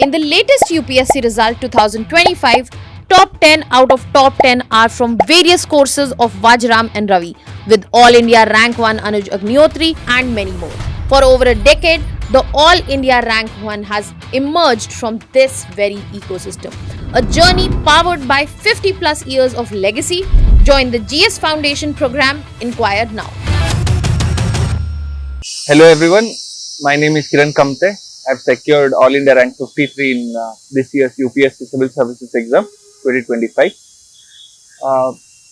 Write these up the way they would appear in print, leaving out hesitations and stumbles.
In the latest UPSC result 2025, top 10 out of top 10 are from various courses of Vajram and Ravi, with All India Rank 1 Anuj Agnihotri and many more. For over a decade, the All India Rank 1 has emerged from this very ecosystem. A journey powered by 50 plus years of legacy. Join the GS Foundation program. Inquire now. Hello everyone, my name is Kiran Kamate. I have secured All India Rank 53 in this year's UPSC Civil Services Exam 2025.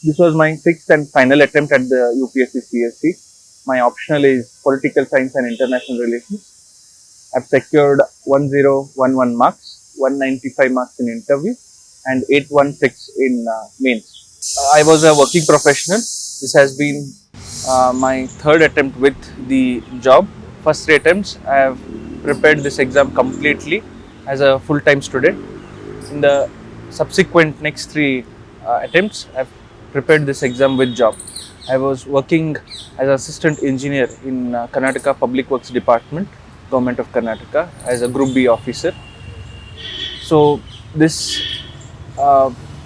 This was my sixth and final attempt at the UPSC CSE. My optional is Political Science and International Relations. I have secured 1011 marks, 195 marks in interview and 816 in mains. I was a working professional. This has been my third attempt with the job. First 3 attempts I have prepared this exam completely as a full-time student. In the subsequent next 3 attempts I have prepared this exam with job. I was working as assistant engineer in Karnataka Public Works Department, Government of Karnataka, as a Group B officer. So this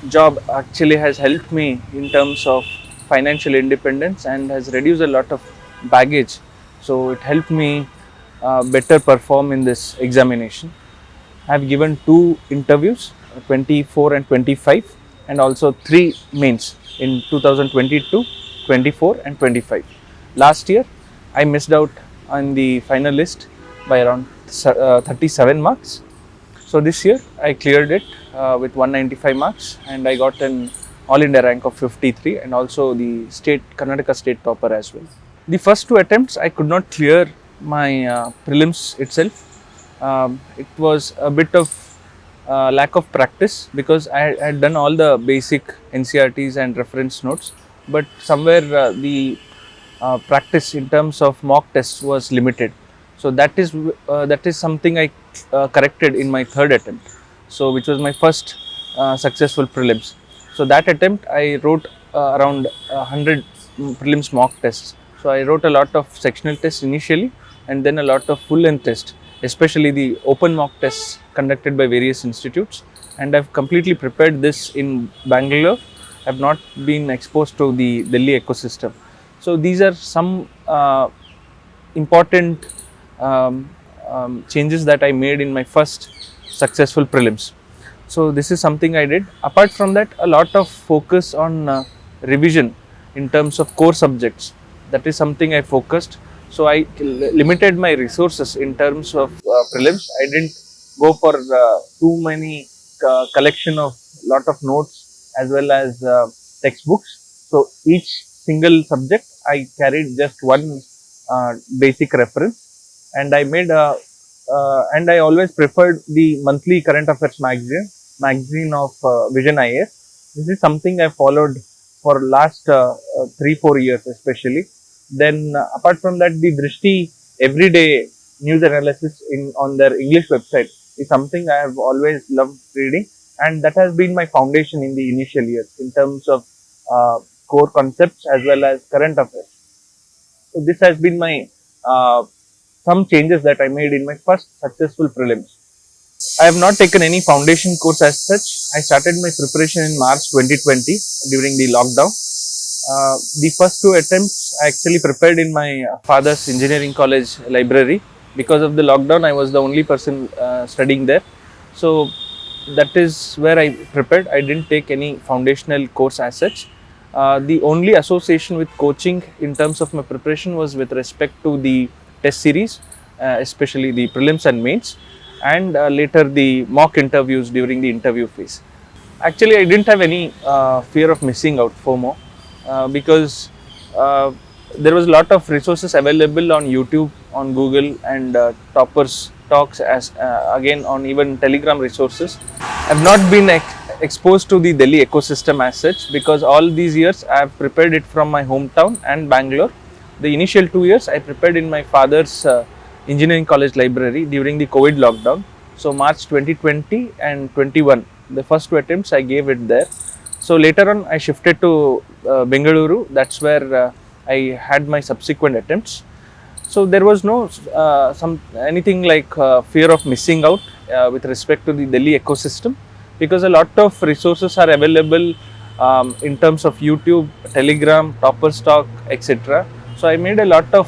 job actually has helped me in terms of financial independence and has reduced a lot of baggage. So it helped me better perform in this examination. I have given 2 interviews, 24 and 25, and also 3 mains in 2022, 24 and 25. Last year I missed out on the final list by around 37 marks. So this year I cleared it with 195 marks and I got an All India rank of 53 and also the Karnataka State Topper as well. The first 2 attempts I could not clear my prelims itself. It was a bit of lack of practice because I had done all the basic NCRTs and reference notes, but somewhere the practice in terms of mock tests was limited. So that is something I corrected in my third attempt. So which was my first successful prelims. So that attempt I wrote around 100 prelims mock tests. So I wrote a lot of sectional tests initially and then a lot of full length tests, especially the open mock tests conducted by various institutes, and I've completely prepared this in Bangalore. I've not been exposed to the Delhi ecosystem. So these are some important changes that I made in my first successful prelims. So this is something I did. Apart from that, a lot of focus on revision in terms of core subjects. That is something I focused. So I limited my resources in terms of prelims. I didn't go for too many collection of lot of notes as well as textbooks. So each single subject I carried just one basic reference, and I made and I always preferred the monthly current affairs magazine of Vision IAS. This is something I followed for last 3-4 years especially. Then apart from that, the Drishti everyday news analysis on their English website is something I have always loved reading, and that has been my foundation in the initial years in terms of core concepts as well as current affairs. So this has been my some changes that I made in my first successful prelims. I have not taken any foundation course as such. I started my preparation in March 2020 during the lockdown. The first 2 attempts I actually prepared in my father's engineering college library. Because of the lockdown, I was the only person studying there. So that is where I prepared. I didn't take any foundational course as such. The only association with coaching in terms of my preparation was with respect to the test series, especially the prelims and mains, and later the mock interviews during the interview phase. Actually, I didn't have any fear of missing out, FOMO. Because there was a lot of resources available on YouTube, on Google, and Toppers talks as again on even Telegram resources. I have not been exposed to the Delhi ecosystem as such because all these years I have prepared it from my hometown and Bangalore. The initial 2 years I prepared in my father's engineering college library during the COVID lockdown. So March 2020 and 21, the first 2 attempts I gave it there. So later on I shifted to Bengaluru. That's where I had my subsequent attempts. So there was no anything like fear of missing out. with respect to the Delhi ecosystem, because a lot of resources are available in terms of YouTube, Telegram, Topper Stock, etc. So I made a lot of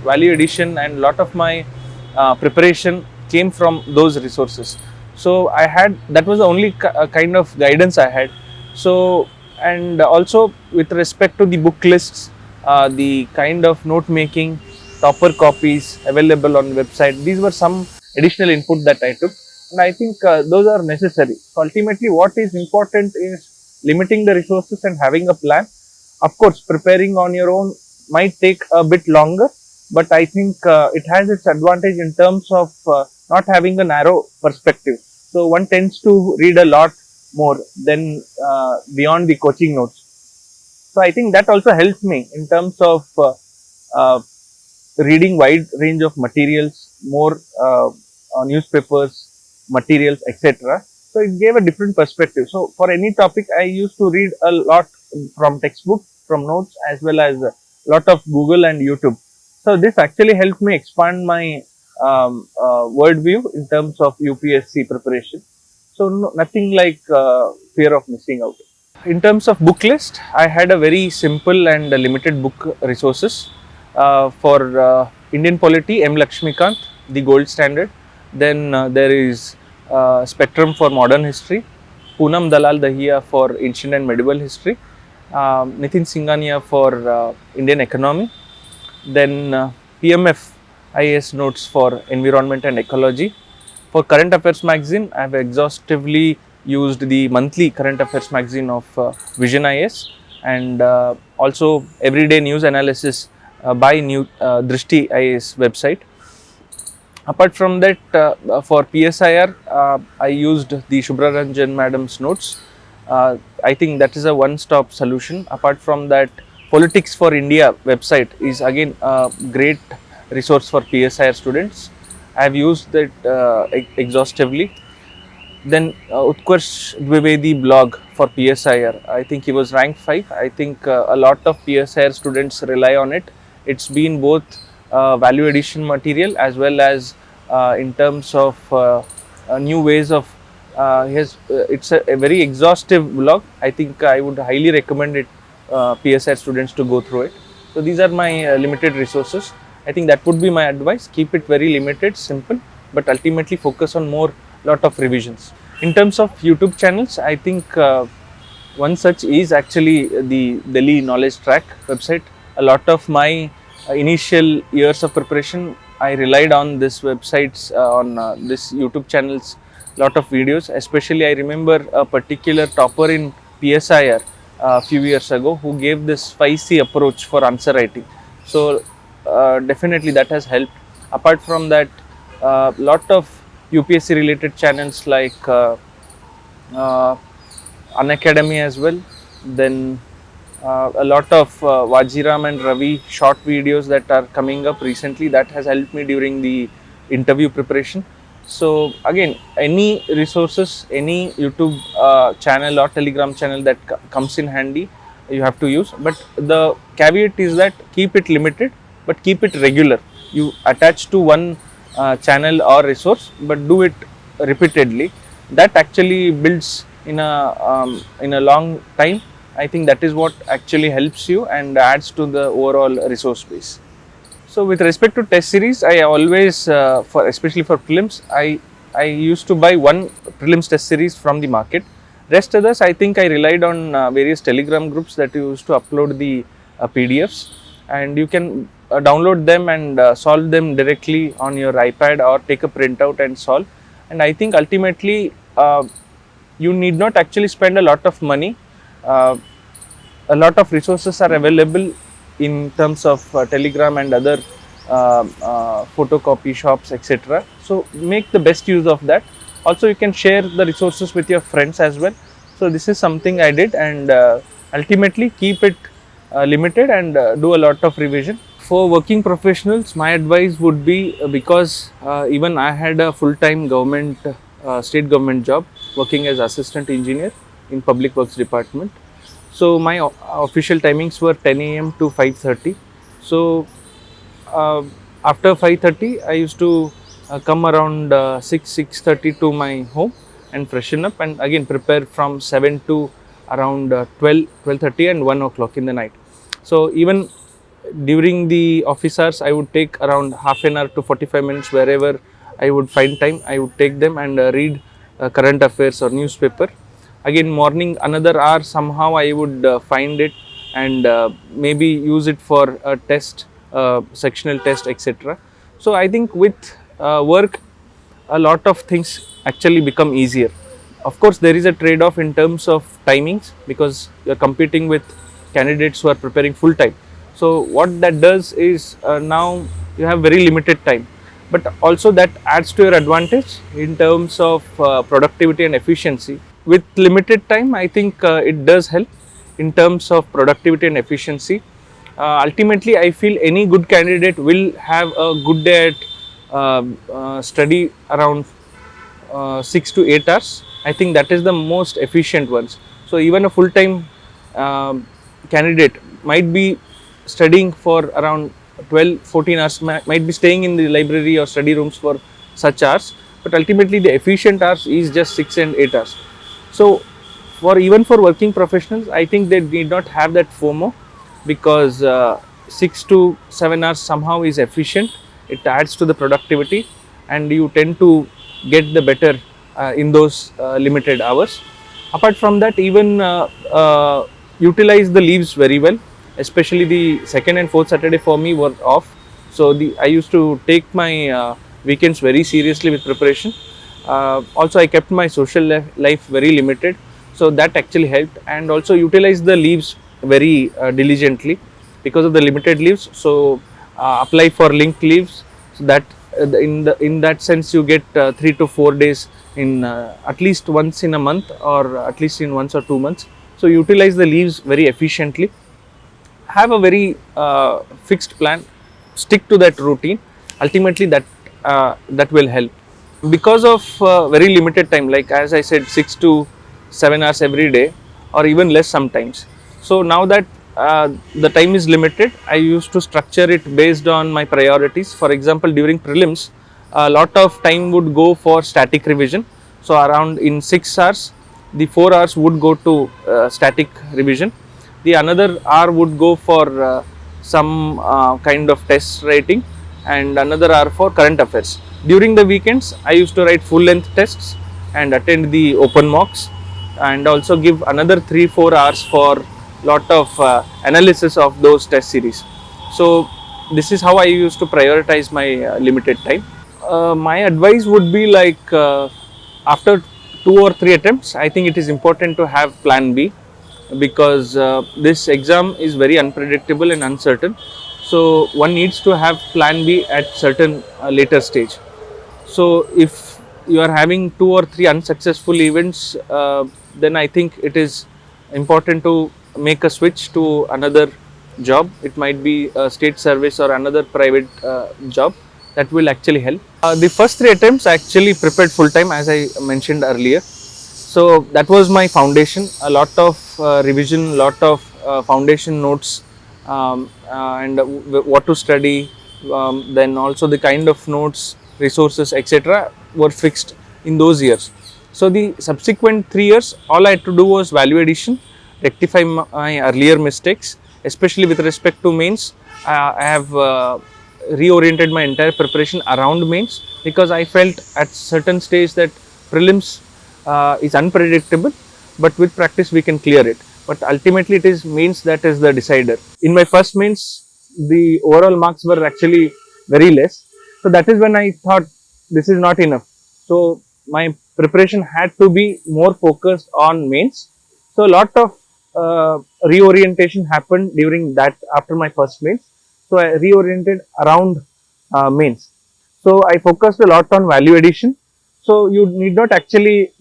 value addition, and lot of my preparation came from those resources. So I had, that was the only kind of guidance I had. So, and also with respect to the book lists, the kind of note making, topper copies available on the website, these were some additional input that I took, and I think those are necessary. So ultimately what is important is limiting the resources and having a plan. Of course, preparing on your own might take a bit longer, but I think it has its advantage in terms of not having a narrow perspective. So one tends to read a lot more than beyond the coaching notes. So I think that also helps me in terms of uh, reading wide range of materials, more newspapers, materials, etc. So it gave a different perspective. So for any topic, I used to read a lot from textbook, from notes, as well as a lot of Google and YouTube. So this actually helped me expand my word view in terms of UPSC preparation. So no, nothing like fear of missing out. In terms of book list, I had a very simple and limited book resources. For Indian polity, M. Lakshmikant, the gold standard. Then there is Spectrum for modern history, Poonam Dalal Dahiya for ancient and medieval history, Nitin Singhania for Indian economy. Then PMF IAS notes for environment and ecology. For current affairs magazine, I have exhaustively used the monthly current affairs magazine of Vision IAS, and also everyday news analysis by Drishti IAS website. Apart from that, for PSIR, I used the Shubhra Ranjan madam's notes. I think that is a one-stop solution. Apart from that, Politics for India website is again a great resource for PSIR students. I have used that exhaustively. Then Utkarsh Dwivedi blog for PSIR. I think he was ranked 5. I think a lot of PSIR students rely on it. It's been both value addition material as well as in terms of new ways of it's a very exhaustive blog. I think I would highly recommend it PSIR students to go through it. So these are my limited resources. I think that would be my advice. Keep it very limited, simple, but ultimately focus on more lot of revisions. In terms of YouTube channels, I think one such is actually the Delhi Knowledge Track website. A lot of my initial years of preparation, I relied on this websites, on this YouTube channels, lot of videos. Especially I remember a particular topper in PSIR a few years ago who gave this 5C approach for answer writing. So definitely that has helped. Apart from that, lot of UPSC related channels like Unacademy as well. Then a lot of Vajiram and Ravi short videos that are coming up recently, that has helped me during the interview preparation. So again, any resources, any YouTube channel or Telegram channel that comes in handy, you have to use. But the caveat is that keep it limited, but keep it regular. You attach to one channel or resource, but do it repeatedly. That actually builds in a long time. I think that is what actually helps you and adds to the overall resource base. So with respect to test series, I always, for especially for prelims, I used to buy one prelims test series from the market. Rest others, I think I relied on various Telegram groups that used to upload the PDFs, and you can download them and solve them directly on your iPad or take a printout and solve. And I think ultimately you need not actually spend a lot of money. A lot of resources are available in terms of Telegram and other photocopy shops, etc. So make the best use of that. Also, you can share the resources with your friends as well. So this is something I did, and ultimately keep it limited and do a lot of revision. For working professionals, my advice would be, because even I had a full-time government, state government job working as assistant engineer in public works department. So my official timings were 10 a.m. to 5:30. So after 5:30, I used to come around 6:30 to my home and freshen up, and again prepare from 7 to around 12:30 and 1 o'clock in the night. So even during the office hours, I would take around half an hour to 45 minutes wherever I would find time. I would take them and read current affairs or newspaper. Again, morning another hour somehow I would find it and maybe use it for a test, sectional test, etc. So I think with work, a lot of things actually become easier. Of course, there is a trade off in terms of timings because you are competing with candidates who are preparing full time. So, what that does is now you have very limited time, but also that adds to your advantage in terms of productivity and efficiency. With limited time, I think it does help in terms of productivity and efficiency. Ultimately, I feel any good candidate will have a good day at study around 6 to 8 hours. I think that is the most efficient ones. So even a full-time candidate might be studying for around 12-14 hours, might be staying in the library or study rooms for such hours, but ultimately the efficient hours is just 6 and 8 hours. So for even for working professionals, I think they need not have that FOMO because 6 to 7 hours somehow is efficient. It adds to the productivity and you tend to get the better in those limited hours. Apart from that, even utilize the leaves very well, especially the second and fourth Saturday for me were off. So I used to take my weekends very seriously with preparation. Also, I kept my social life very limited, so that actually helped, and also utilize the leaves very diligently because of the limited leaves. So apply for linked leaves, so that in that sense you get 3 to 4 days in at least once in a month or at least in once or 2 months. So utilize the leaves very efficiently. Have a very fixed plan. Stick to that routine. Ultimately, that will help. Because of very limited time, like as I said, 6 to 7 hours every day, or even less sometimes. So now that the time is limited, I used to structure it based on my priorities. For example, during prelims, a lot of time would go for static revision. So around in 6 hours, the 4 hours would go to static revision. The another hour would go for some kind of test writing, and another hour for current affairs. During the weekends, I used to write full length tests and attend the open mocks, and also give another 3-4 hours for lot of analysis of those test series. So this is how I used to prioritize my limited time. My advice would be like after 2 or 3 attempts, I think it is important to have plan B, because this exam is very unpredictable and uncertain. So one needs to have plan B at certain later stage. So if you are having 2 or 3 unsuccessful events, then I think it is important to make a switch to another job. It might be a state service or another private job. That will actually help. The first 3 attempts I actually prepared full time, as I mentioned earlier. So that was my foundation. A lot of revision, lot of foundation notes, and what to study. Then also the kind of notes, resources, etc. were fixed in those years. So the subsequent 3 years, all I had to do was value addition, rectify my earlier mistakes, especially with respect to mains. I have reoriented my entire preparation around mains, because I felt at certain stage that prelims is unpredictable, but with practice we can clear it. But ultimately, it is mains that is the decider. In my first mains, the overall marks were actually very less. So that is when I thought this is not enough. So my preparation had to be more focused on mains. So a lot of reorientation happened during that after my first mains. So I reoriented around mains. So I focused a lot on value addition. So you need not actually,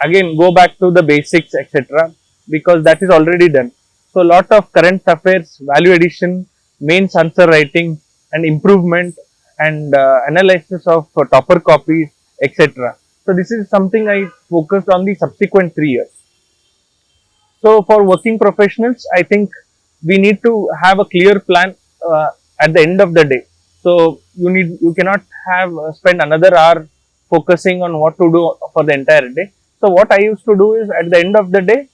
again go back to the basics, etc., because that is already done. So a lot of current affairs, value addition, mains answer writing, and improvement, and analysis of topper copies, etc. So this is something I focused on the subsequent 3 years. So for working professionals, I think we need to have a clear plan at the end of the day. So you cannot have spend another hour focusing on what to do for the entire day. So what I used to do is at the end of the day,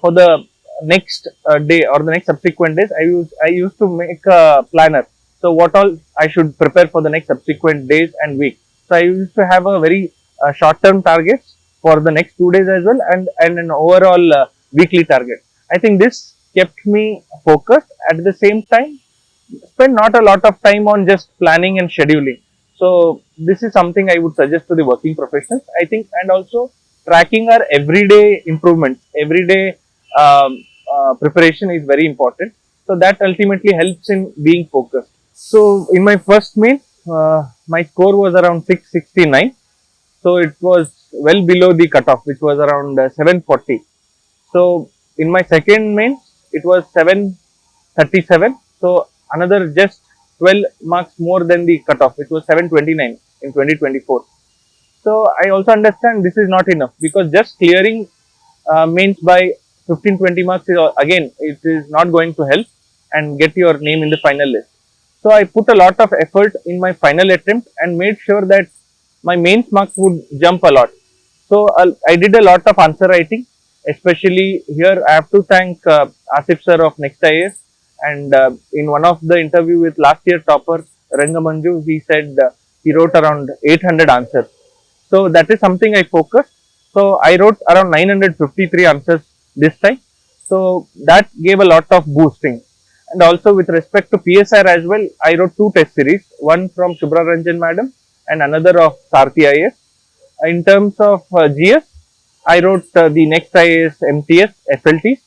for the next day or the next subsequent days, I used to make a planner. So what all I should prepare for the next subsequent days and week. So I used to have a very short-term targets for the next 2 days as well, and an overall weekly target. I think this kept me focused. At the same time, spend not a lot of time on just planning and scheduling. So this is something I would suggest to the working professionals, I think, and also tracking our everyday improvements, everyday preparation is very important. So that ultimately helps in being focused. So in my first main, my score was around 669. So it was well below the cutoff, which was around 740. So in my second main, it was 737. So another just 12 marks more than the cutoff, which was 729 in 2024. So I also understand this is not enough, because just clearing mains by 15-20 marks is, again, it is not going to help and get your name in the final list. So I put a lot of effort in my final attempt and made sure that my mains marks would jump a lot. So I did a lot of answer writing, especially here I have to thank Asif sir of Next IAS, and in one of the interview with last year topper Rangamanju, he said he wrote around 800 answers. So that is something I focused. So I wrote around 953 answers this time. So that gave a lot of boosting. And also with respect to PSIR as well, I wrote 2 test series, one from Shubhra Ranjan madam and another of Sarthi IAS. In terms of GS, I wrote the Next IAS MTS FLTs,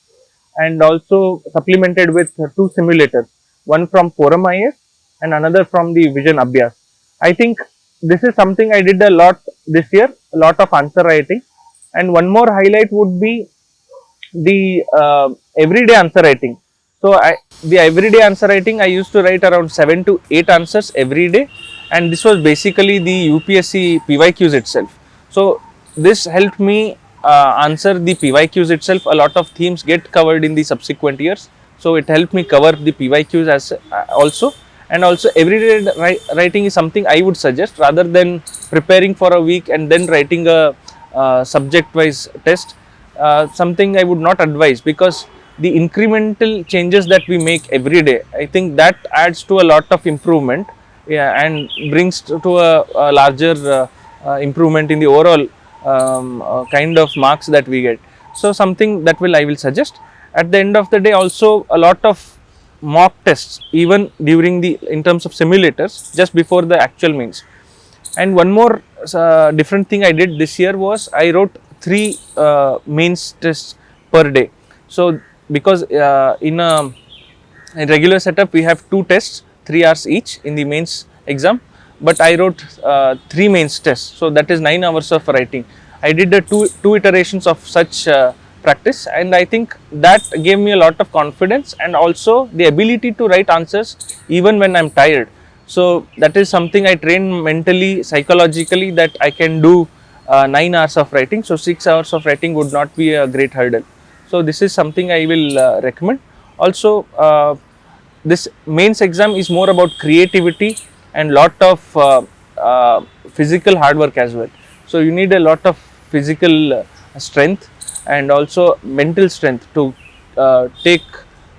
and also supplemented with 2 simulators, one from Forum IAS and another from the Vision Abhyas. I think this is something I did a lot this year, a lot of answer writing. And one more highlight would be the everyday answer writing. So the everyday answer writing, I used to write around 7 to 8 answers every day, and this was basically the UPSC PYQs itself. So this helped me answer the PYQs itself. A lot of themes get covered in the subsequent years, so it helped me cover the PYQs as also. And also everyday writing is something I would suggest, rather than preparing for a week and then writing a subject wise test. Something I would not advise, because the incremental changes that we make every day, I think that adds to a lot of improvement, yeah, and brings to a larger improvement in the overall kind of marks that we get. So something that I will suggest. At the end of the day, also a lot of mock tests, even during the, in terms of simulators, just before the actual mains. And one more different thing I did this year was I wrote 3 mains tests per day. So because in a regular setup we have 2 tests, 3 hours each in the mains exam, but I wrote 3 mains tests, so that is 9 hours of writing. I did the two iterations of such practice, and I think that gave me a lot of confidence, and also the ability to write answers even when I'm tired. So that is something I train mentally, psychologically, that I can do 9 hours of writing. So 6 hours of writing would not be a great hurdle. So this is something I will recommend. Also, this mains exam is more about creativity and lot of physical hard work as well. So you need a lot of physical strength and also mental strength to take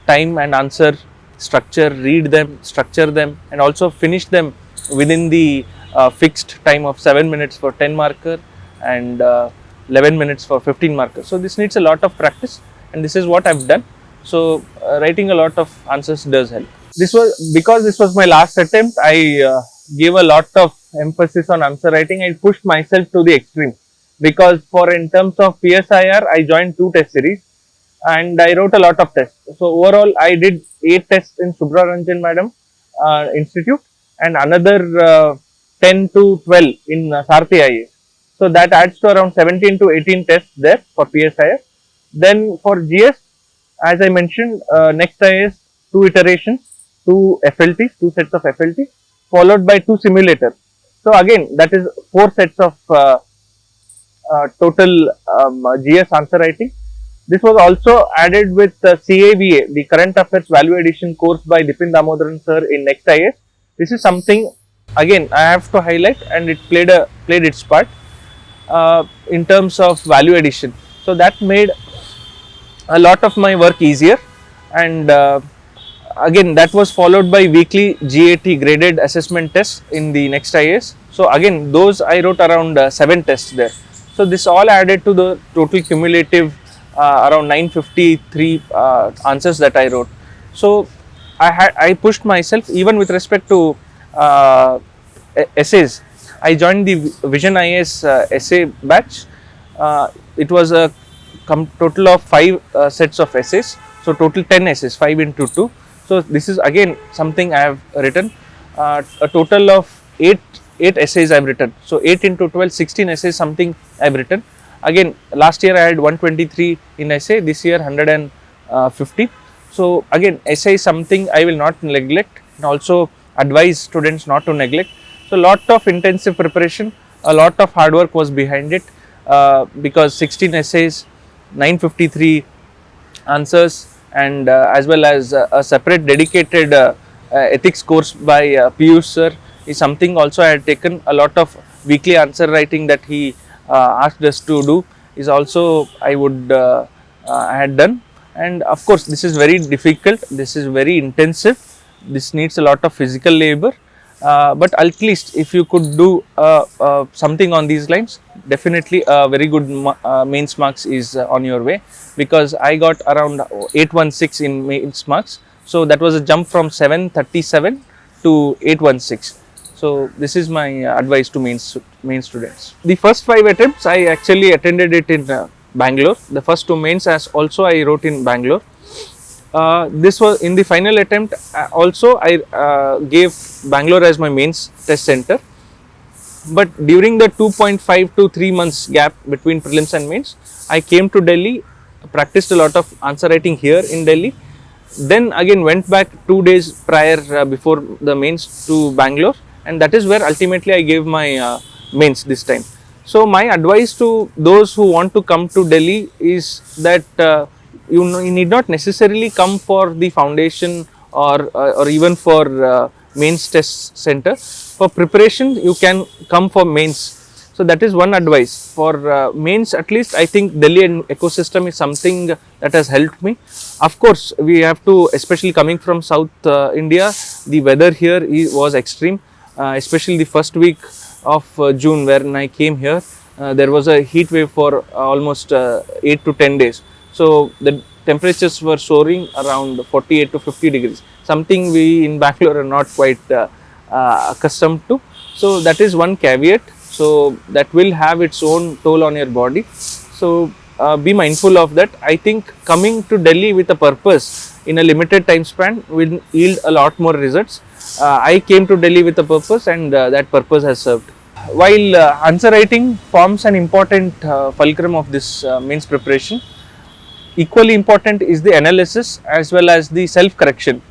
time and answer, structure, read them, structure them, and also finish them within the fixed time of 7 minutes for 10 marker and 11 minutes for 15 markers. So this needs a lot of practice, and this is what I've done. So writing a lot of answers does help. This was because this was my last attempt. I gave a lot of emphasis on answer writing. I pushed myself to the extreme, because for in terms of PSIR, I joined 2 test series and I wrote a lot of tests. So overall, I did 8 tests in Shubhra Ranjan Madam Institute, and another 10 to 12 in Sarthi IAS. So that adds to around 17 to 18 tests there for PSIR. Then for GS, as I mentioned, Next IAS 2 iterations, 2 FLTs, 2 sets of FLTs, followed by 2 simulators. So again, that is 4 sets of total GS answer writing. This was also added with CAVA, the Current Affairs Value Addition course by Dipin Damodaran sir in Next IAS. This is something again I have to highlight, and it played its part in terms of value addition. So that made a lot of my work easier, and again that was followed by weekly GAT graded assessment tests in the next IAS. So again those I wrote around 7 tests there. So this all added to the total cumulative around 953 answers that I wrote. So I pushed myself even with respect to essays. I joined the Vision IAS essay batch. It was a total of 5 sets of essays. So total 10 essays, 5 into 2. So this is again something I have written. A total of 8 essays I have written. So 8 into 12, 16 essays something I have written. Again last year I had 123 in essay, this year 150. So again essay is something I will not neglect, and also advise students not to neglect. So lot of intensive preparation, a lot of hard work was behind it, because 16 essays, 953 answers, and as well as a separate dedicated ethics course by Piyush sir is something also I had taken. A lot of weekly answer writing that he asked us to do is also I had done. And of course this is very difficult, this is very intensive, this needs a lot of physical labor, but at least if you could do something on these lines, definitely a very good mains marks is on your way, because I got around 816 in mains marks. So that was a jump from 737 to 816. So this is my advice to main students. The first 5 attempts I actually attended it in Bangalore. The first 2 mains as also I wrote in Bangalore. This was in the final attempt also I gave Bangalore as my mains test center. But during the 2.5 to 3 months gap between prelims and mains, I came to Delhi, practiced a lot of answer writing here in Delhi, then again went back 2 days prior before the mains to Bangalore, and that is where ultimately I gave my mains this time. So my advice to those who want to come to Delhi is that you need not necessarily come for the foundation or even for mains test center. For preparation you can come for mains. So that is one advice for mains. At least I think Delhi and ecosystem is something that has helped me. Of course we have to, especially coming from South India, the weather here was extreme, especially the first week of June when I came here. There was a heat wave for almost 8 to 10 days. So the temperatures were soaring around 48 to 50 degrees, something we in Bangalore are not quite accustomed to. So that is one caveat. So that will have its own toll on your body. So be mindful of that. I think coming to Delhi with a purpose in a limited time span will yield a lot more results. I came to Delhi with a purpose, and that purpose has served. While answer writing forms an important fulcrum of this mains preparation, equally important is the analysis as well as the self correction.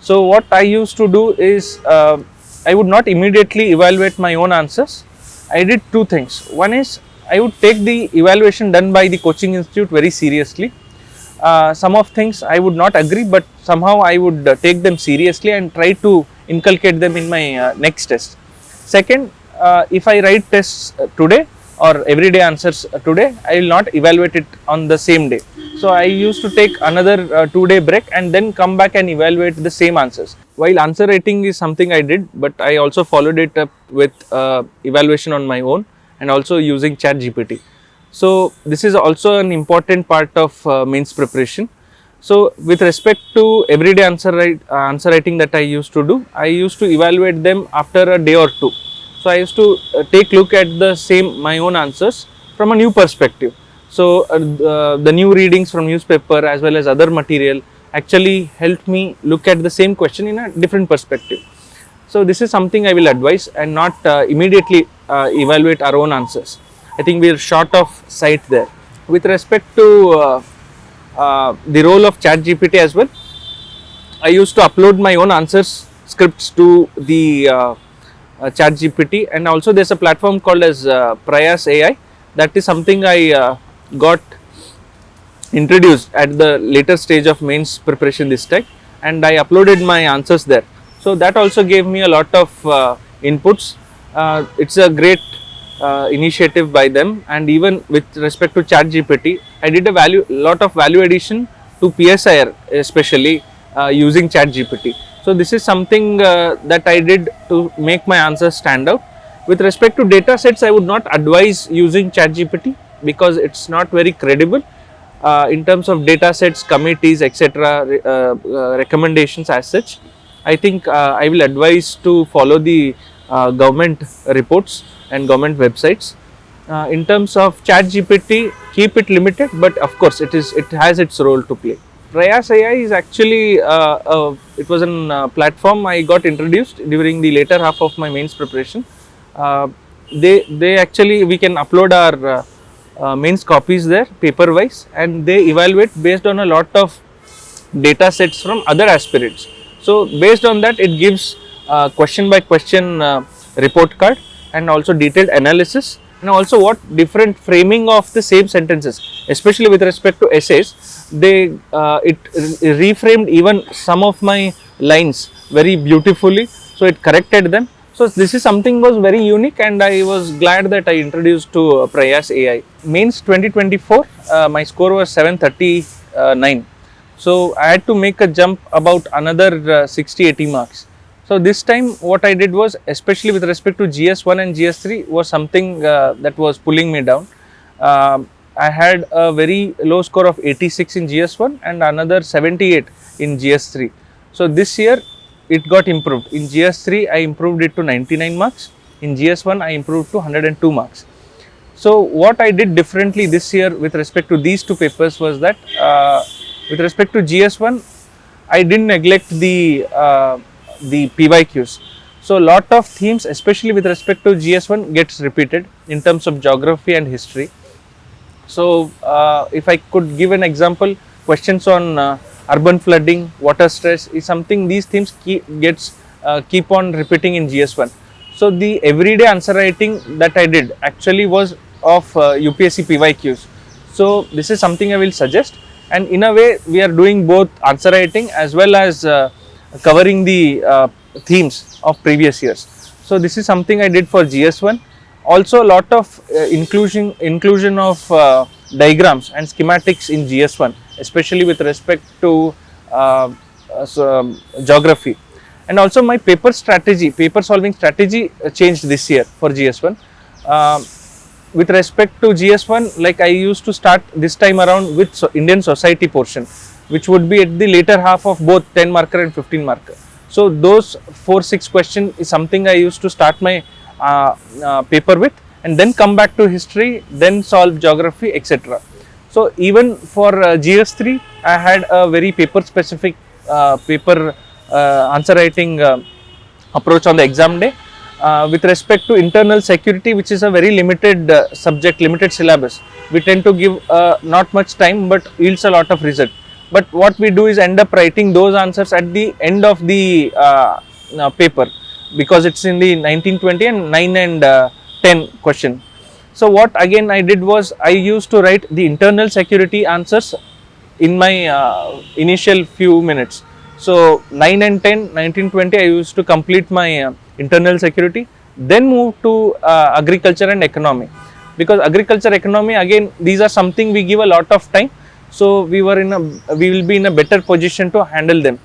So what I used to do is I would not immediately evaluate my own answers. I did 2 things. One is I would take the evaluation done by the coaching institute very seriously. Some of things I would not agree, but somehow I would take them seriously and try to inculcate them in my next test. Second, if I write tests today or everyday answers today, I will not evaluate it on the same day. So I used to take another 2-day break and then come back and evaluate the same answers. While answer writing is something I did, but I also followed it up with evaluation on my own and also using ChatGPT. So this is also an important part of mains preparation. So with respect to everyday answer writing that I used to do, I used to evaluate them after a day or 2. So I used to take a look at my own answers from a new perspective. So the new readings from newspaper as well as other material actually helped me look at the same question in a different perspective. So this is something I will advise, and not immediately evaluate our own answers. I think we are short of sight there. With respect to the role of ChatGPT as well, I used to upload my own answers scripts to the ChatGPT, and also there's a platform called as Prayas AI. That is something I got introduced at the later stage of mains preparation this time, and I uploaded my answers there. So that also gave me a lot of inputs. It's a great initiative by them, and even with respect to ChatGPT, I did a lot of value addition to PSIR, especially using ChatGPT. So this is something that I did to make my answers stand out. With respect to data sets, I would not advise using ChatGPT because it's not very credible in terms of data sets, committees, etc. Recommendations as such. I think I will advise to follow the government reports and government websites. In terms of ChatGPT, keep it limited, but of course it has its role to play. Prayas AI is actually it was a platform I got introduced during the later half of my mains preparation. They actually, we can upload our mains copies there paper wise, and they evaluate based on a lot of data sets from other aspirants. So based on that, it gives question by question report card, and also detailed analysis, and also what different framing of the same sentences, especially with respect to essays. They it reframed even some of my lines very beautifully, so it corrected them. So this is something was very unique, and I was glad that I introduced to Prayas AI. Mains 2024, my score was 739. So I had to make a jump about another 60-80 marks. So this time what I did was, especially with respect to GS1 and GS3, was something that was pulling me down. I had a very low score of 86 in GS1 and another 78 in GS3. So this year it got improved. In GS3 I improved it to 99 marks. In GS1 I improved to 102 marks. So what I did differently this year with respect to these two papers was that with respect to GS1, I didn't neglect the PYQs. So lot of themes, especially with respect to GS1, gets repeated in terms of geography and history. So if I could give an example, questions on urban flooding, water stress is something these themes keep on repeating in GS1. So the everyday answer writing that I did actually was of UPSC PYQs. So this is something I will suggest, and in a way we are doing both answer writing as well as covering the themes of previous years. So this is something I did for GS1. Also a lot of inclusion of diagrams and schematics in GS1, especially with respect to geography. And also my paper solving strategy changed this year for GS1. With respect to GS1, like I used to start this time around with Indian society portion, which would be at the later half of both 10 marker and 15 marker. So those 4-6 questions is something I used to start my paper with, and then come back to history, then solve geography, etc. So even for GS3, I had a very paper specific paper answer writing approach on the exam day. With respect to internal security, which is a very limited subject, limited syllabus, we tend to give not much time but yields a lot of result. But what we do is end up writing those answers at the end of the paper, because it's in the 1920 and 9 and 10 question. So what again I did was, I used to write the internal security answers in my initial few minutes. So 9 and 10, 1920 I used to complete my internal security, then move to agriculture and economy, because agriculture, economy, again these are something we give a lot of time, so we will be in a better position to handle them.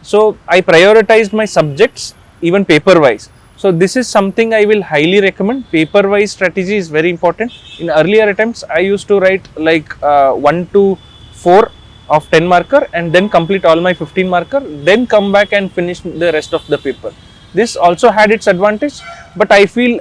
So I prioritized my subjects even paper wise. So this is something I will highly recommend. Paper wise strategy is very important. In earlier attempts I used to write like 1 to 4 of 10 marker and then complete all my 15 marker, then come back and finish the rest of the paper. This also had its advantage, but I feel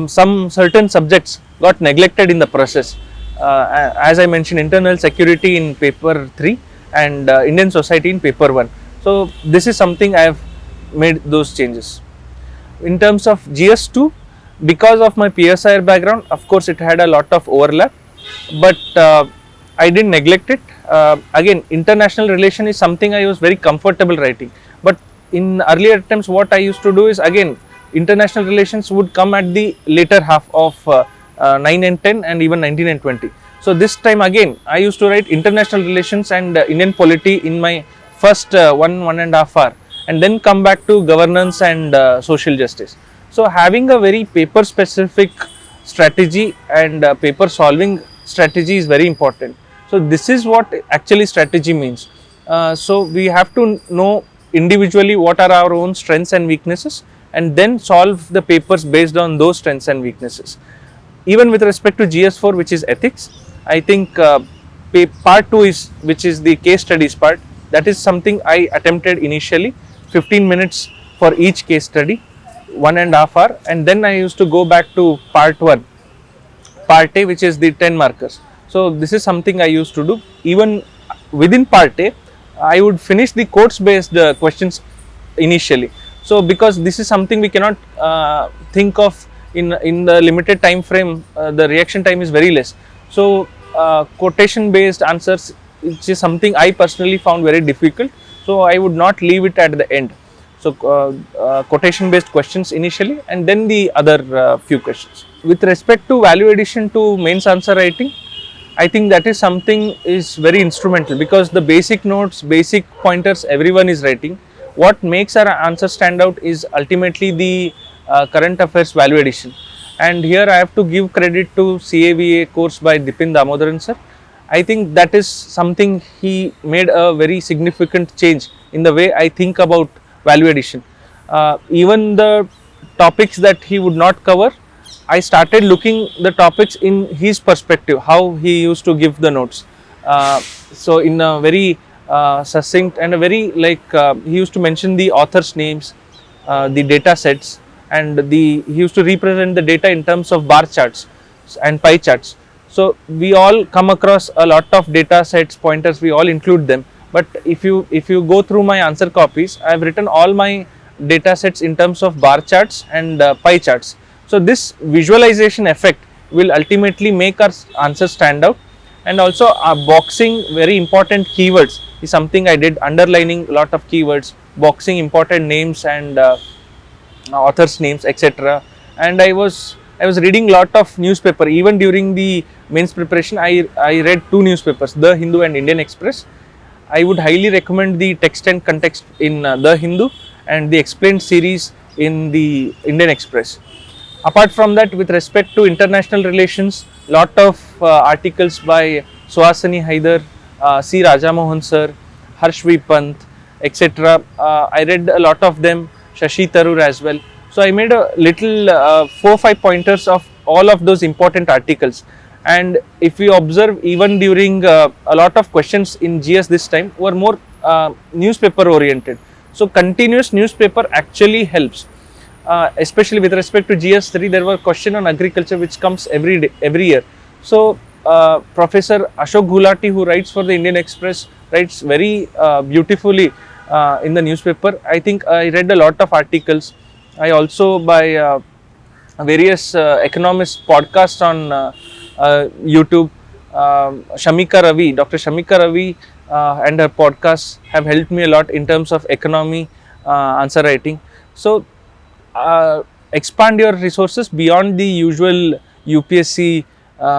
some certain subjects got neglected in the process. As I mentioned, internal security in paper 3 and Indian society in paper 1. So this is something I have made those changes. In terms of GS2, because of my PSIR background, of course it had a lot of overlap, but I didn't neglect it. Again, international relation is something I was very comfortable writing, but in earlier attempts what I used to do is, again, international relations would come at the later half of 9 and 10 and even 19 and 20. So this time again I used to write international relations and Indian polity in my first 1.5 hour, and then come back to governance and social justice. So having a very paper specific strategy and paper solving strategy is very important. So this is what actually strategy means. So we have to know individually what are our own strengths and weaknesses, and then solve the papers based on those strengths and weaknesses. Even with respect to GS4, which is ethics, I think part 2 is, which is the case studies part, that is something I attempted initially, 15 minutes for each case study, 1.5 hours, and then I used to go back to part 1, part A, which is the 10 markers. So this is something I used to do. Even within part A, I would finish the quotes based questions initially. So because this is something we cannot think of in the limited time frame, the reaction time is very less. So quotation based answers, which is something I personally found very difficult, so I would not leave it at the end. So quotation based questions initially, and then the other few questions. With respect to value addition to mains answer writing, I think that is something is very instrumental, because the basic notes, basic pointers everyone is writing. What makes our answer stand out is ultimately the current affairs value addition. And here I have to give credit to CAVA course by Dipin Damodaran sir. I think that is something, he made a very significant change in the way I think about value addition. Even the topics that he would not cover, I started looking the topics in his perspective, how he used to give the notes. So in a very succinct and a very he used to mention the authors' names, the data sets, and he used to represent the data in terms of bar charts and pie charts. So we all come across a lot of data sets, pointers, we all include them. But if you go through my answer copies, I have written all my data sets in terms of bar charts and pie charts. So this visualization effect will ultimately make our answer stand out. And also boxing very important keywords is something I did, underlining a lot of keywords, boxing important names and authors' names, etc. And I was reading lot of newspaper. Even during the mains preparation, I read 2 newspapers, The Hindu and Indian Express. I would highly recommend the text and context in The Hindu and the explained series in the Indian Express. Apart from that, with respect to international relations, lot of articles by Suhasini Haidar, C. Rajamohan sir, Harsh V. Pant, etc. I read a lot of them, Shashi Tharoor as well. So I made a little 4-5 pointers of all of those important articles. And if you observe, even during a lot of questions in GS this time were more newspaper oriented. So continuous newspaper actually helps. Especially with respect to GS3, there were question on agriculture which comes every year. So Professor Ashok Gulati, who writes for the Indian Express, writes very beautifully in the newspaper. I think I read a lot of articles. I also by various economist podcasts on YouTube. Shamika Ravi, Dr. Shamika Ravi and her podcasts have helped me a lot in terms of economy answer writing. So expand your resources beyond the usual UPSC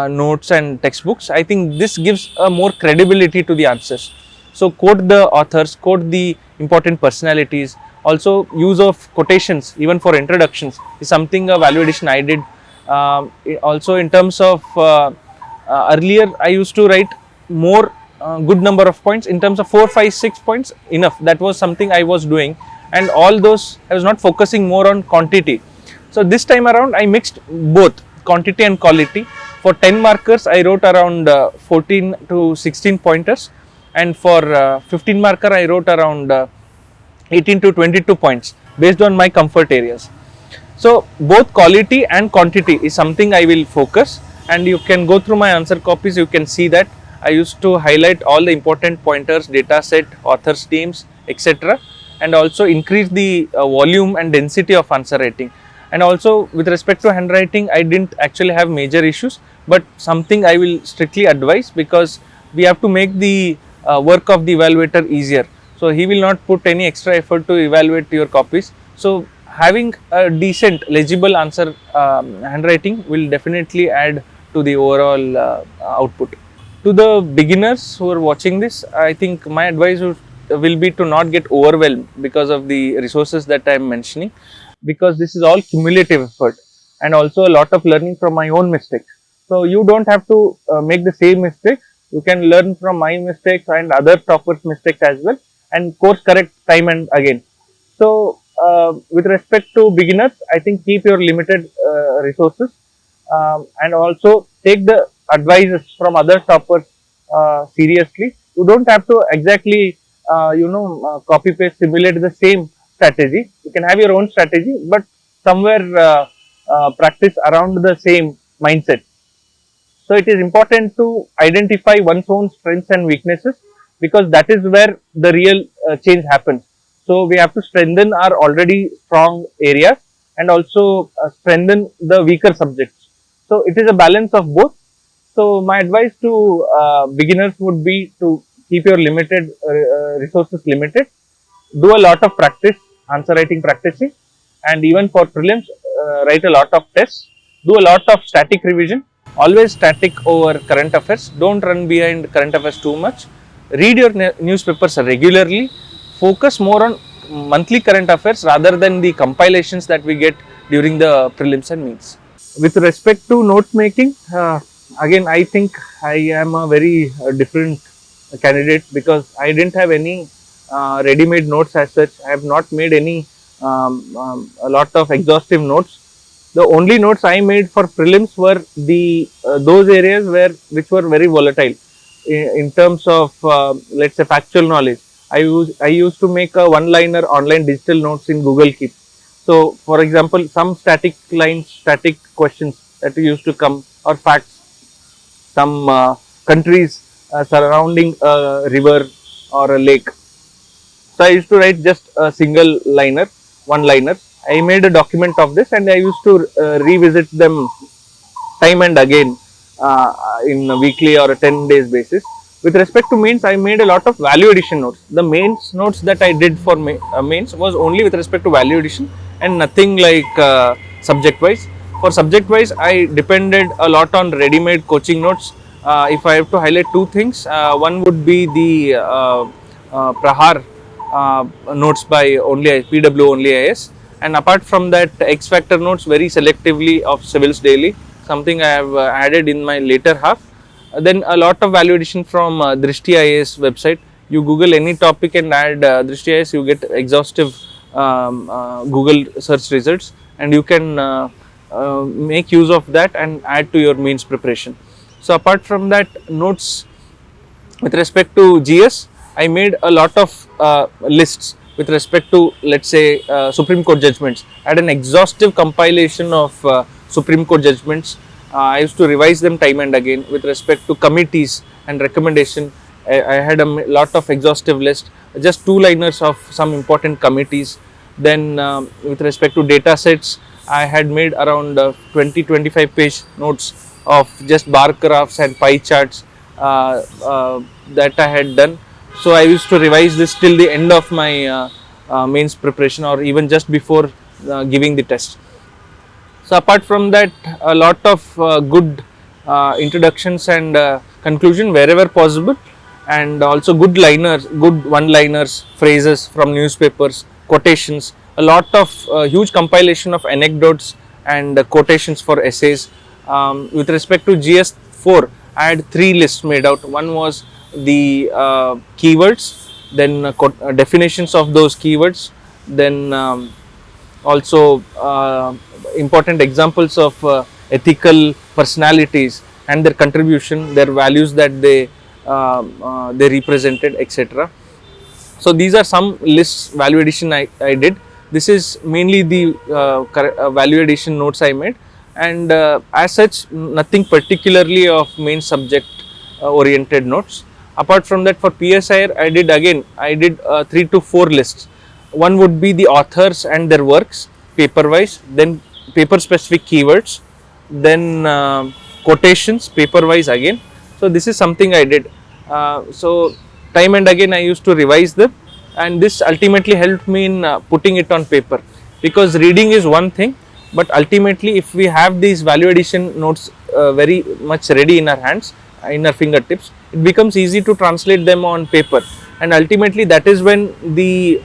notes and textbooks. I think this gives a more credibility to the answers. So quote the authors, quote the important personalities. Also use of quotations even for introductions is something a value addition I did. Also in terms of earlier I used to write more good number of points in terms of 4, 5, 6 points enough. That was something I was doing, and all those I was not focusing more on quantity. So this time around I mixed both quantity and quality. For 10 markers I wrote around 14 to 16 pointers, and for 15 marker I wrote around 18 to 22 points based on my comfort areas. So both quality and quantity is something I will focus, and you can go through my answer copies. You can see that I used to highlight all the important pointers, data set, authors' names, etc. and also increase the volume and density of answer writing. And also with respect to handwriting, I didn't actually have major issues, but something I will strictly advise, because we have to make the work of the evaluator easier. So he will not put any extra effort to evaluate your copies. So having a decent legible answer handwriting will definitely add to the overall output. To the beginners who are watching this, I think my advice will be to not get overwhelmed because of the resources that I am mentioning, because this is all cumulative effort and also a lot of learning from my own mistakes. So you don't have to make the same mistakes. You can learn from my mistakes and other toppers' mistakes as well, and course correct time and again. So with respect to beginners, I think keep your limited resources, and also take the advices from other toppers seriously. You don't have to exactly copy paste simulate the same strategy. You can have your own strategy, but somewhere practice around the same mindset. So it is important to identify one's own strengths and weaknesses, because that is where the real change happens. So we have to strengthen our already strong areas and also strengthen the weaker subjects. So it is a balance of both. So my advice to beginners would be to keep your limited resources limited. Do a lot of practice, answer writing practicing, and even for prelims, write a lot of tests. Do a lot of static revision. Always static over current affairs. Don't run behind current affairs too much. Read your newspapers regularly. Focus more on monthly current affairs rather than the compilations that we get during the prelims and mains. With respect to note making, again I think I am a very different candidate, because I didn't have any ready-made notes as such. I have not made any a lot of exhaustive notes. The only notes I made for prelims were the those areas which were very volatile in terms of let's say factual knowledge. I used to make a one-liner online digital notes in Google Keep. So, for example, some static lines, static questions that used to come, or facts, some countries surrounding a river or a lake. So I used to write just a single liner, one liner. I made a document of this, and I used to revisit them time and again in a weekly or a 10 days basis. With respect to mains, I made a lot of value addition notes. The mains notes that I did for mains was only with respect to value addition and nothing like subject wise. For subject wise, I depended a lot on ready-made coaching notes. If I have to highlight two things, one would be the Prahar notes by only PW only IS, and apart from that, X Factor notes very selectively of Civils Daily, something I have added in my later half. Then a lot of value addition from Drishti IAS website. You Google any topic and add Drishti IAS, you get exhaustive Google search results, and you can make use of that and add to your mains preparation. So apart from that, notes with respect to GS, I made a lot of lists with respect to, let's say, Supreme Court judgments. I had an exhaustive compilation of Supreme Court judgments. I used to revise them time and again. With respect to committees and recommendation, I had a lot of exhaustive list, just two liners of some important committees. Then with respect to data sets, I had made around 20-25 page notes of just bar graphs and pie charts that I had done. So I used to revise this till the end of my mains preparation, or even just before giving the test. So apart from that, a lot of good introductions and conclusion wherever possible, and also good liners, good one-liners, phrases from newspapers, quotations, a lot of huge compilation of anecdotes and quotations for essays. With respect to GS4, I had three lists made out. One was the keywords, then definitions of those keywords, then also important examples of ethical personalities and their contribution, their values that they represented, etc. So these are some lists value addition I did. This is mainly the value addition notes I made, and as such nothing particularly of main subject oriented notes. Apart from that, for PSIR I did 3 to 4 lists. One would be the authors and their works paper wise, then paper specific keywords, then quotations paper wise again. So this is something I did. So time and again I used to revise them, and this ultimately helped me in putting it on paper, because reading is one thing, but ultimately if we have these value addition notes very much ready in our hands, in our fingertips, it becomes easy to translate them on paper. and ultimately that is when the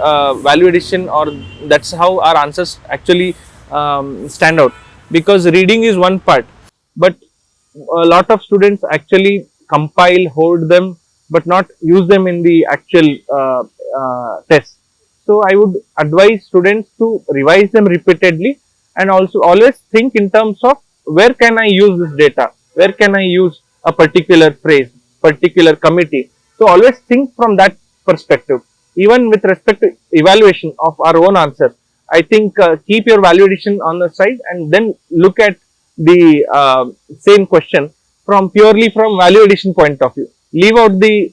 value addition, or that's how our answers actually stand out. Because reading is one part, but a lot of students actually compile, hoard them, but not use them in the actual test. So I would advise students to revise them repeatedly, and also always think in terms of where can I use this data, where can I use a particular phrase, particular committee. So always think from that perspective. Even with respect to evaluation of our own answer, I think keep your value addition on the side and then look at the same question from purely from value addition point of view. Leave out the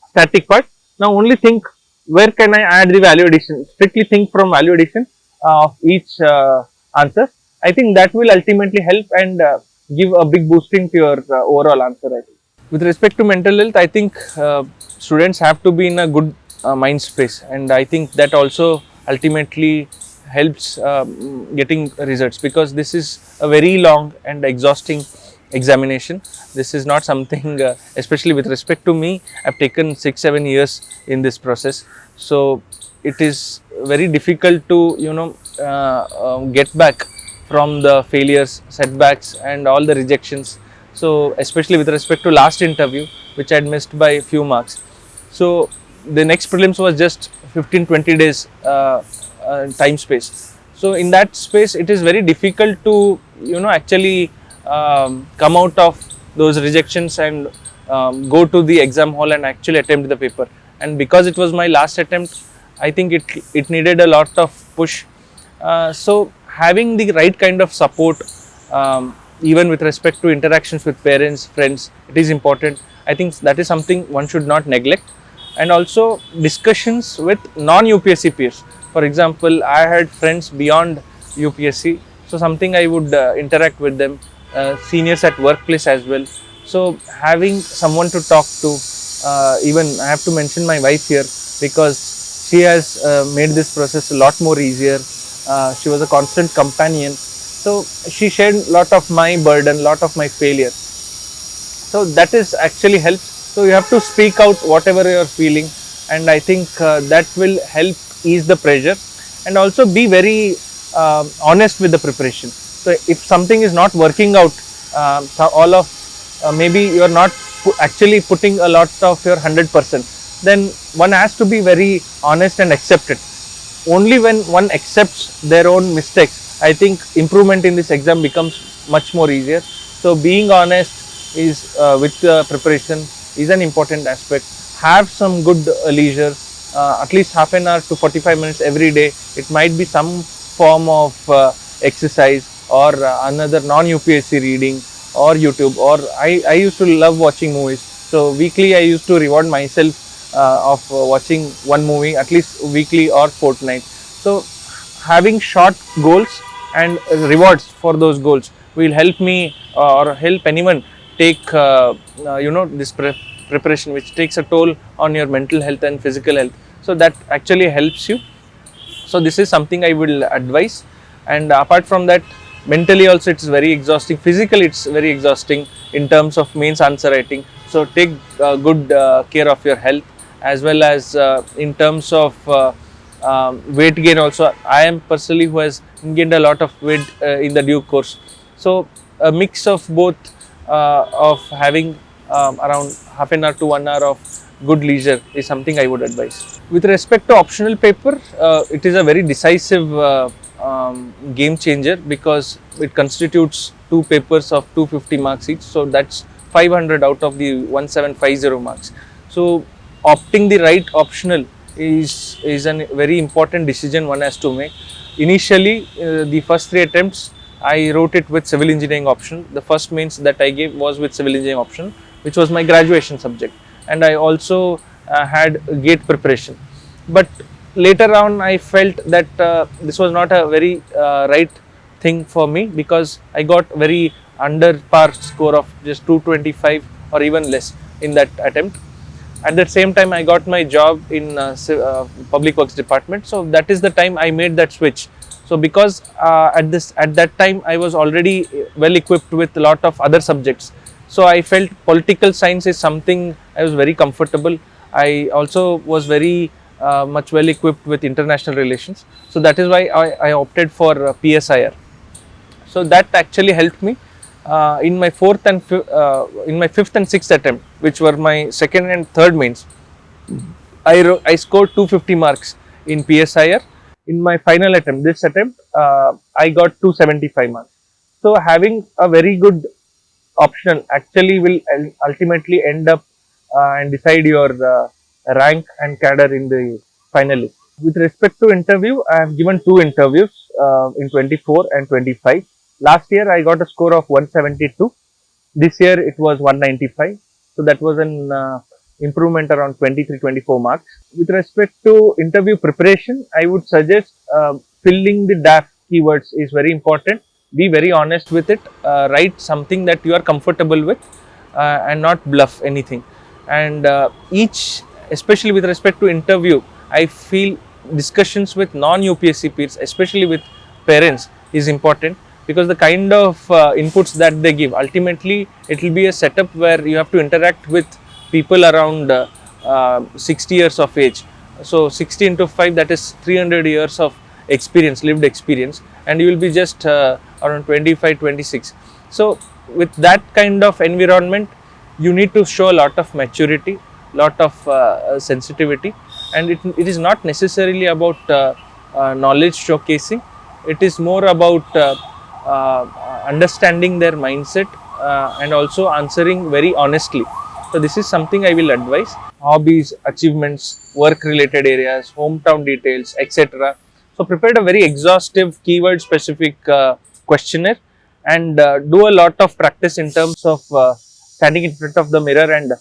static part. Now only think where can I add the value addition. Strictly think from value addition of each answer. I think that will ultimately help and give a big boosting to your overall answer. I think. With respect to mental health, I think students have to be in a good mind space, and I think that also ultimately helps getting results, because this is a very long and exhausting examination. This is not something, especially with respect to me, I've taken 6-7 years in this process. So it is very difficult to get back from the failures, setbacks and all the rejections. So especially with respect to last interview, which I had missed by a few marks. So the next prelims was just 15-20 days time space. So in that space, it is very difficult to actually come out of those rejections and go to the exam hall and actually attempt the paper. And because it was my last attempt, I think it needed a lot of push. So having the right kind of support, even with respect to interactions with parents, friends, it is important. I think that is something one should not neglect. And also discussions with non-UPSC peers. For example, I had friends beyond UPSC, so something I would interact with them, seniors at workplace as well. So having someone to talk to, even I have to mention my wife here, because she has made this process a lot more easier. She was a constant companion. So she shared a lot of my burden, lot of my failure. So that is actually helps. So you have to speak out whatever you are feeling, and I think that will help ease the pressure, and also be very honest with the preparation. So if something is not working out, maybe you are not actually putting a lot of your 100%, then one has to be very honest and accept it. Only when one accepts their own mistakes, I think improvement in this exam becomes much more easier. So being honest is with preparation is an important aspect. Have some good leisure, at least half an hour to 45 minutes every day. It might be some form of exercise or another non-UPSC reading or YouTube, or I used to love watching movies. So weekly I used to reward myself of watching one movie at least weekly or fortnight. So having short goals and rewards for those goals will help me or help anyone take this preparation, which takes a toll on your mental health and physical health. So that actually helps you. So this is something I will advise. And apart from that, mentally also it's very exhausting. Physically it's very exhausting in terms of mains answer writing. So take good care of your health, as well as in terms of weight gain also. I am personally who has gained a lot of weight in the due course. So a mix of both, of having around half an hour to 1 hour of good leisure is something I would advise. With respect to optional paper, it is a very decisive game changer, because it constitutes two papers of 250 marks each. So that's 500 out of the 1750 marks. So opting the right optional is a very important decision one has to make. Initially, the first 3 attempts I wrote it with civil engineering option. The first mains that I gave was with civil engineering option, which was my graduation subject, and I also had GATE preparation. But later on I felt that this was not a very right thing for me, because I got very under par score of just 225 or even less in that attempt. At the same time, I got my job in public works department. So that is the time I made that switch. So because at that time I was already well equipped with a lot of other subjects. So I felt political science is something I was very comfortable. I also was very much well equipped with international relations. So that is why I opted for PSIR. So that actually helped me in my in my fifth and sixth attempt, which were my second and third mains. I scored 250 marks in PSIR. In my final attempt, this attempt, I got 275 marks. So having a very good optional actually will ultimately end up and decide your rank and cadre in the finalist. With respect to interview, I have given two interviews in 24 and 25. Last year I got a score of 172. This year it was 195. So that was an improvement around 23-24 marks. With respect to interview preparation, I would suggest filling the DAF keywords is very important. Be very honest with it. Write something that you are comfortable with and not bluff anything. And especially with respect to interview, I feel discussions with non-UPSC peers, especially with parents, is important, because the kind of inputs that they give, ultimately it will be a setup where you have to interact with people around 60 years of age. So 60 into 5, that is 300 years of experience, lived experience, and you will be just around 25, 26. So with that kind of environment, you need to show a lot of maturity, lot of sensitivity, and it is not necessarily about knowledge showcasing. It is more about understanding their mindset and also answering very honestly. So this is something I will advise. Hobbies, achievements, work related areas, hometown details, etc. So prepared a very exhaustive keyword specific questionnaire, and do a lot of practice in terms of standing in front of the mirror and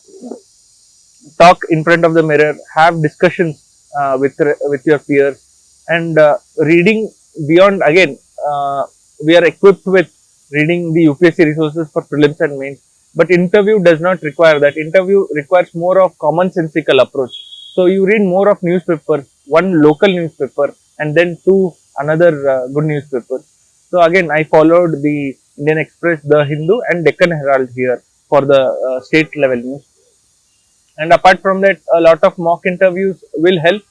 talk in front of the mirror, have discussions with your peers, and reading beyond. Again, we are equipped with reading the UPSC resources for prelims and mains, but interview does not require that. Interview requires more of commonsensical approach. So you read more of newspapers, one local newspaper, and then two another good newspapers. So again, I followed the Indian Express, the Hindu, and Deccan Herald here for the state level news. And apart from that, a lot of mock interviews will help,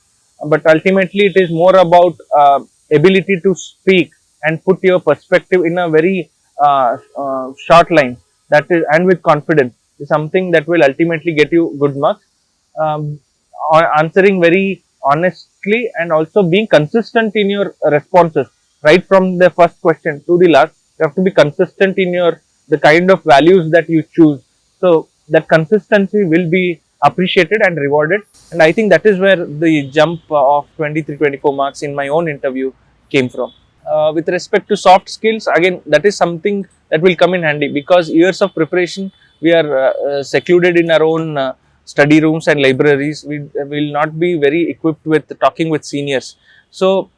but ultimately it is more about ability to speak and put your perspective in a very short line, that is, and with confidence, is something that will ultimately get you good marks. Answering very honestly and also being consistent in your responses, right from the first question to the last, you have to be consistent in your the kind of values that you choose. So that consistency will be appreciated and rewarded, and I think that is where the jump of 23-24 marks in my own interview came from. With respect to soft skills, again, that is something that will come in handy, because years of preparation, we are secluded in our own study rooms and libraries. We will not be very equipped with talking with seniors. So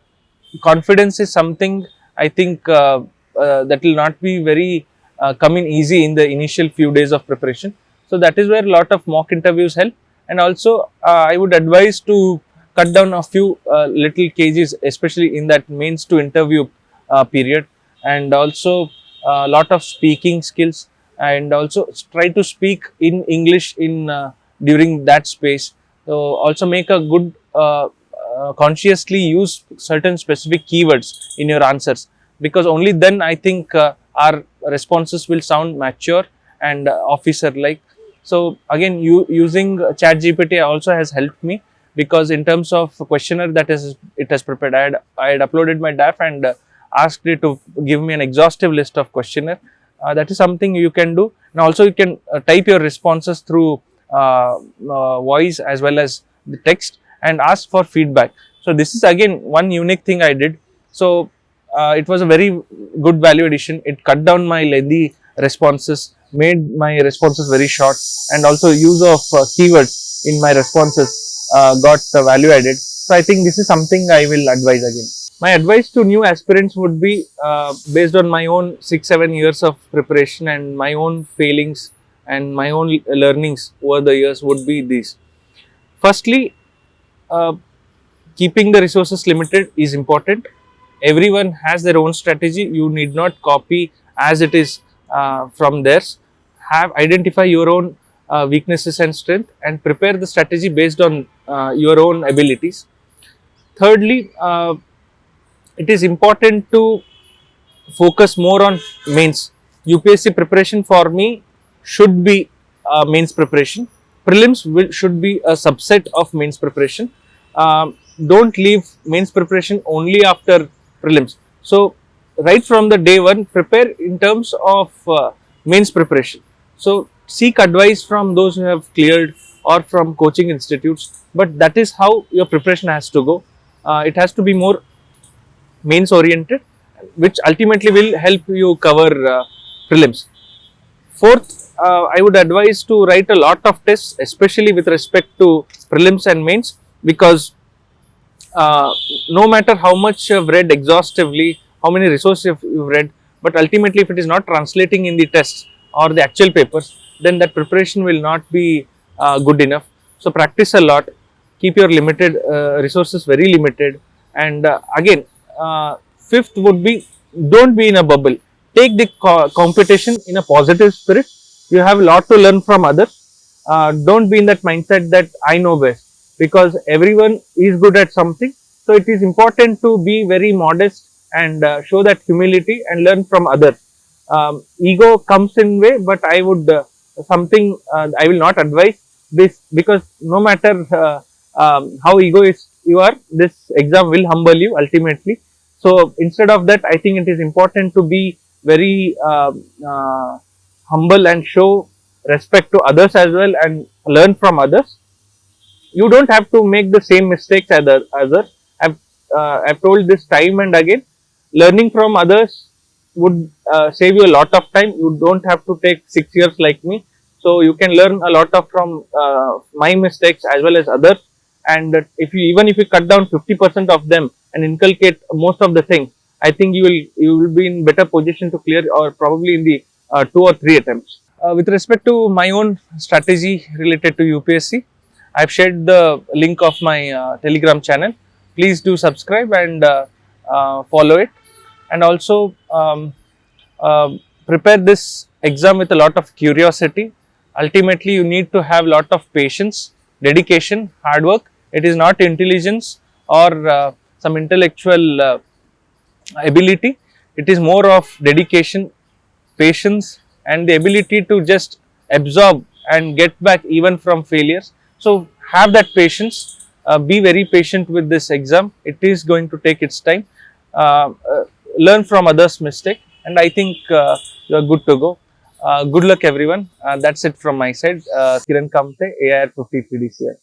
confidence is something, I think, that will not be very come in easy in the initial few days of preparation. So that is where a lot of mock interviews help. And also I would advise to cut down a few little kgs, especially in that mains to interview period, and also a lot of speaking skills, and also try to speak in English in during that space. So also make a good consciously use certain specific keywords in your answers, because only then I think our responses will sound mature and officer like. So again, using ChatGPT also has helped me, because in terms of questionnaire that it has prepared, I had uploaded my DAF and asked it to give me an exhaustive list of questionnaire. That is something you can do, and also you can type your responses through voice as well as the text and ask for feedback. So this is again one unique thing I did. So it was a very good value addition. It cut down my lengthy responses, made my responses very short, and also use of keywords in my responses got value added. So I think this is something I will advise again. My advice to new aspirants would be based on my own 6-7 years of preparation and my own failings and my own learnings over the years would be these. Firstly, keeping the resources limited is important. Everyone has their own strategy. You need not copy as it is from theirs. Identify your own weaknesses and strength, and prepare the strategy based on your own abilities. Thirdly, it is important to focus more on mains. UPSC preparation for me should be mains preparation. Prelims should be a subset of mains preparation. Don't leave mains preparation only after prelims. So, right from the day one, prepare in terms of mains preparation. So, seek advice from those who have cleared or from coaching institutes, but that is how your preparation has to go. It has to be more mains oriented, which ultimately will help you cover prelims. Fourth, I would advise to write a lot of tests, especially with respect to prelims and mains, because no matter how much you have read exhaustively, how many resources you've read, but ultimately if it is not translating in the tests or the actual papers, then that preparation will not be good enough. So practice a lot, keep your limited resources very limited, and again, fifth would be, don't be in a bubble. Take the competition in a positive spirit. You have a lot to learn from others. Don't be in that mindset that I know best, because everyone is good at something. So it is important to be very modest and show that humility and learn from others. Ego comes in way, but I would something I will not advise this, because no matter how egoist you are, this exam will humble you ultimately. So instead of that, I think it is important to be very humble and show respect to others as well, and learn from others. You don't have to make the same mistakes as others. I've told this time and again. Learning from others would save you a lot of time. You don't have to take 6 years like me. So you can learn a lot of from my mistakes as well as others. And if you cut down 50% of them and inculcate most of the things, I think you will be in better position to clear, or probably in the 2 or 3 attempts. With respect to my own strategy related to UPSC, I've shared the link of my Telegram channel. Please do subscribe and follow it. And also prepare this exam with a lot of curiosity. Ultimately, you need to have a lot of patience, dedication, hard work. It is not intelligence or some intellectual ability. It is more of dedication, patience, and the ability to just absorb and get back even from failures. So have that patience, be very patient with this exam. It is going to take its time. Learn from others' mistake, and I think you are good to go. Good luck, everyone. That's it from my side. Kiran Kamate, AIR 53 DCI.